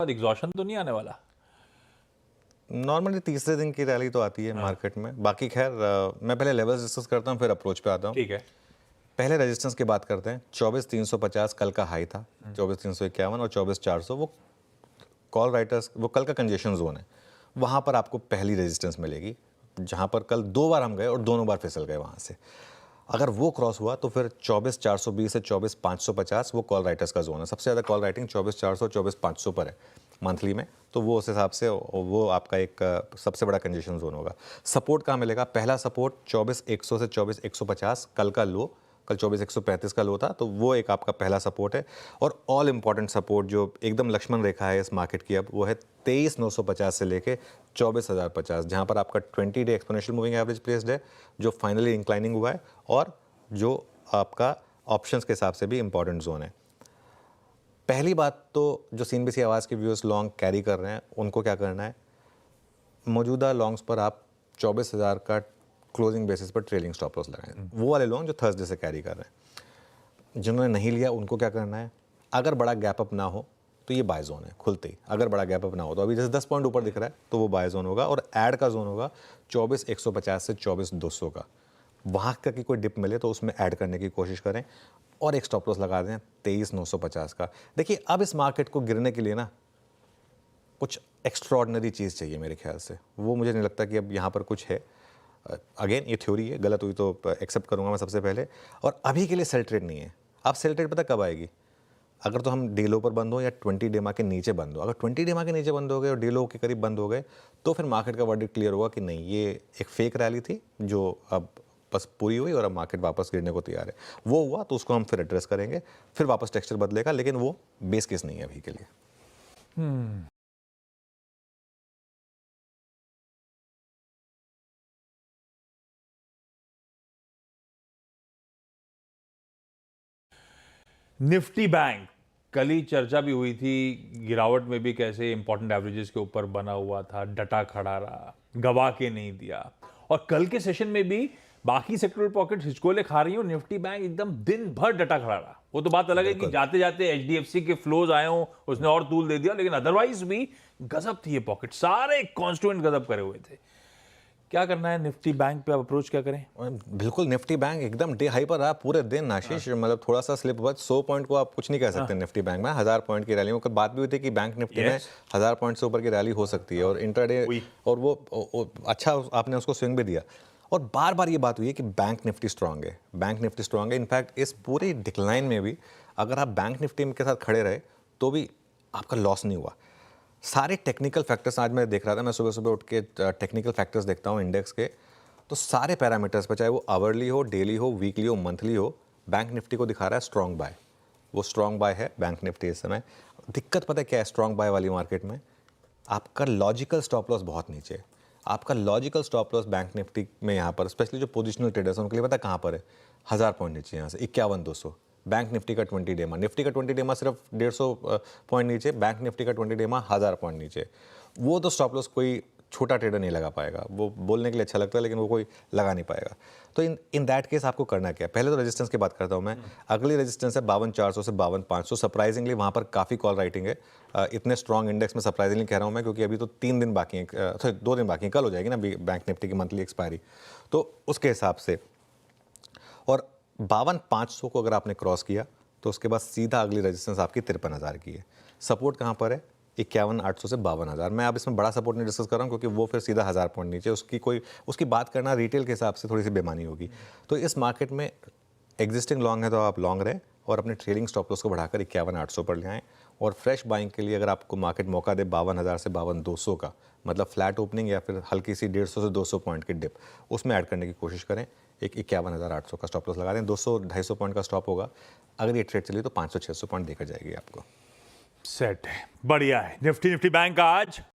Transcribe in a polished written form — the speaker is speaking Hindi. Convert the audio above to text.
एग्जॉशन तो नहीं आने वाला? नॉर्मली तीसरे दिन की रैली तो आती है मार्केट में। बाकी खैर मैं पहले लेवल्स डिस्कस करता हूँ फिर अप्रोच पे आता हूँ। ठीक है। पहले रेजिस्टेंस की बात करते हैं। 24,350 कल का हाई था, 24,351 और 24,400 वो कॉल राइटर्स, वो कल का कंजेशन जोन है। वहाँ पर आपको पहली रेजिस्टेंस मिलेगी, जहाँ पर कल 2 बार हम गए और दोनों बार फिसल गए वहाँ से। अगर वो क्रॉस हुआ तो फिर 24,420 से 24,550 वो कॉल राइटर्स का जोन है। सबसे ज़्यादा कॉल राइटिंग 24,400 24,500 पर है मंथली में, तो वो उस हिसाब से वो आपका एक सबसे बड़ा कंजेशन जोन होगा। सपोर्ट कहाँ मिलेगा? पहला सपोर्ट 24,100 से 24,150 कल का लो, कल 24,135 का लो था, तो वो एक आपका पहला सपोर्ट है। और ऑल इंपॉर्टेंट सपोर्ट जो एकदम लक्ष्मण रेखा है इस मार्केट की, अब वो है 23,950 से लेके 24,050, जहाँ पर आपका 20 day exponential moving average placed है, जो फाइनली इंक्लाइनिंग हुआ है और जो आपका ऑप्शंस के हिसाब से भी इंपॉर्टेंट जोन है। पहली बात तो जो सीएनबीसी आवाज़ के व्यूअर्स लॉन्ग कैरी कर रहे हैं उनको क्या करना है, मौजूदा लॉन्ग्स पर आप 24,000 का क्लोजिंग बेसिस पर ट्रेलिंग स्टॉप लॉस लगाएं। वो वाले लॉन्ग जो थर्सडे से कैरी कर रहे हैं। जिन्होंने नहीं लिया उनको क्या करना है, अगर बड़ा गैप अप ना हो तो ये बाय जोन है खुलते ही। अगर बड़ा गैप अप ना हो तो अभी जैसे 10 पॉइंट ऊपर दिख रहा है तो वो बाय जोन होगा, और ऐड का जोन होगा 24,150 से 24,200 का। वहाँ का की कोई डिप मिले तो उसमें ऐड करने की कोशिश करें और एक स्टॉप लॉस लगा दें 23,950 का। देखिए अब इस मार्केट को गिरने के लिए ना कुछ एक्स्ट्रॉर्डनरी चीज़ चाहिए मेरे ख्याल से। वो मुझे नहीं लगता कि अब यहाँ पर कुछ है। अगेन ये थ्योरी है, गलत हुई तो एक्सेप्ट करूँगा मैं सबसे पहले। और अभी के लिए सेल ट्रेड नहीं है। अब सेल ट्रेड पता कब आएगी? अगर तो हम डे लो पर बंद हो या 20 डेमा के नीचे बंद हो। अगर 20 डेमा के नीचे बंद हो गए और डे लो के करीब बंद हो गए तो फिर मार्केट का वर्डिक्ट क्लियर होगा कि नहीं, ये एक फेक रैली थी जो अब बस पूरी हुई और अब मार्केट वापस गिरने को तैयार है। वो हुआ तो उसको हम फिर एड्रेस करेंगे, फिर वापस टेक्सचर बदलेगा, लेकिन वो बेस केस नहीं है अभी के लिए। निफ्टी बैंक कल ही चर्चा भी हुई थी, गिरावट में भी कैसे इंपॉर्टेंट एवरेजेस के ऊपर बना हुआ था, डटा खड़ा रहा, गवा के नहीं दिया। और कल के सेशन में भी बाकी सेक्टरल पॉकेट हिचकोले खा रही हो, निफ्टी बैंक एकदम दिन भर डटा खड़ा रहा। वो तो बात अलग है कि जाते जाते एचडीएफसी के फ्लोज आए हो, उसने और तूल दे दिया, लेकिन अदरवाइज भी गजब थी ये पॉकेट, सारे कॉन्स्टिट्यूएंट गजब करे हुए थे। क्या करना है निफ्टी बैंक पे, अप्रोच क्या करें? बिल्कुल निफ्टी बैंक एकदम डे हाई पर रहा पूरे दिन आशीष। मतलब थोड़ा सा स्लिप हुआ 100 पॉइंट को आप कुछ नहीं कह सकते निफ्टी बैंक में। 1000 पॉइंट की रैली में बात भी हुई थी कि बैंक निफ्टी में 1000 पॉइंट से ऊपर की रैली हो सकती है और इंट्राडे, और वो अच्छा आपने उसको स्विंग भी दिया। और बार बार ये बात हुई है कि बैंक निफ्टी स्ट्रांग है, बैंक निफ्टी स्ट्रांग है। इनफैक्ट इस पूरी डिक्लाइन में भी अगर आप बैंक निफ्टी के साथ खड़े रहे तो भी आपका लॉस नहीं हुआ। सारे टेक्निकल फैक्टर्स, आज मैं देख रहा था, मैं सुबह सुबह उठ के टेक्निकल फैक्टर्स देखता हूँ इंडेक्स के, तो सारे पैरामीटर्स पर, चाहे वो आवरली हो, डेली हो, वीकली हो, मंथली हो, बैंक निफ्टी को दिखा रहा है स्ट्रॉन्ग बाय। वो स्ट्रॉन्ग बाय है बैंक निफ्टी इस समय। दिक्कत पता है क्या है स्ट्रॉन्ग बाय वाली मार्केट में? आपका लॉजिकल स्टॉप लॉस बहुत नीचे है। आपका logical stop loss bank Nifty में यहाँ पर, स्पेशली जो पोजिशनल ट्रेडर्स हैं उनके लिए पता है कहाँ पर है? 1000 पॉइंट नीचे, यहाँ से 51,200। बैंक निफ्टी का 20 डेमा, निफ्टी का 20 डेमा सिर्फ 150 पॉइंट नीचे, बैंक निफ्टी का 20 डेमा 1000 पॉइंट नीचे। वो तो स्टॉप लॉस कोई छोटा ट्रेडर नहीं लगा पाएगा। वो बोलने के लिए अच्छा लगता है लेकिन वो कोई लगा नहीं पाएगा। तो इन दैट केस आपको करना क्या है? पहले तो रेजिस्टेंस की बात करता हूँ मैं। अगली रेजिस्टेंस है 52,400 से 52,500। सरप्राइजिंगली वहाँ पर काफ़ी कॉल राइटिंग है। इतने स्ट्रॉन्ग इंडेक्स में सरप्राइजिंगली कह रहा हूँ मैं, क्योंकि अभी तो 3 दिन बाकी हैं, सॉरी 2 दिन बाकी हैं, कल हो जाएगी ना बैंक निफ्टी की मंथली एक्सपायरी, तो उसके हिसाब से। और 52,500 को अगर आपने क्रॉस किया तो उसके बाद सीधा अगली रेजिस्टेंस आपकी 53,000 की है। सपोर्ट कहाँ पर है? 51,800 से 52,000। मैं अब इसमें बड़ा सपोर्ट नहीं डिस्कस कर रहा हूँ क्योंकि वो फिर सीधा 1000 पॉइंट नीचे, उसकी बात करना रिटेल के हिसाब से थोड़ी सी बेमानी होगी। तो इस मार्केट में एग्जिस्टिंग लॉन्ग है तो आप लॉन्ग रहें और अपने ट्रेलिंग स्टॉप लॉस को बढ़ाकर 51,800 पर ले आएँ। और फ्रेश बाइंग के लिए अगर आपको मार्केट मौका दे 52,000 से 52,200 का, मतलब फ्लैट ओपनिंग या फिर हल्की सी 150 से 200 पॉइंट की डिप, उसमें ऐड करने की कोशिश करें। एक 51,800 का स्टॉप लॉस लगा दें, 200-250 पॉइंट का स्टॉप होगा। अगर ये ट्रेड चली तो 500-600 पॉइंट देकर जाएगी आपको। सेट है, बढ़िया है। निफ्टी बैंक आज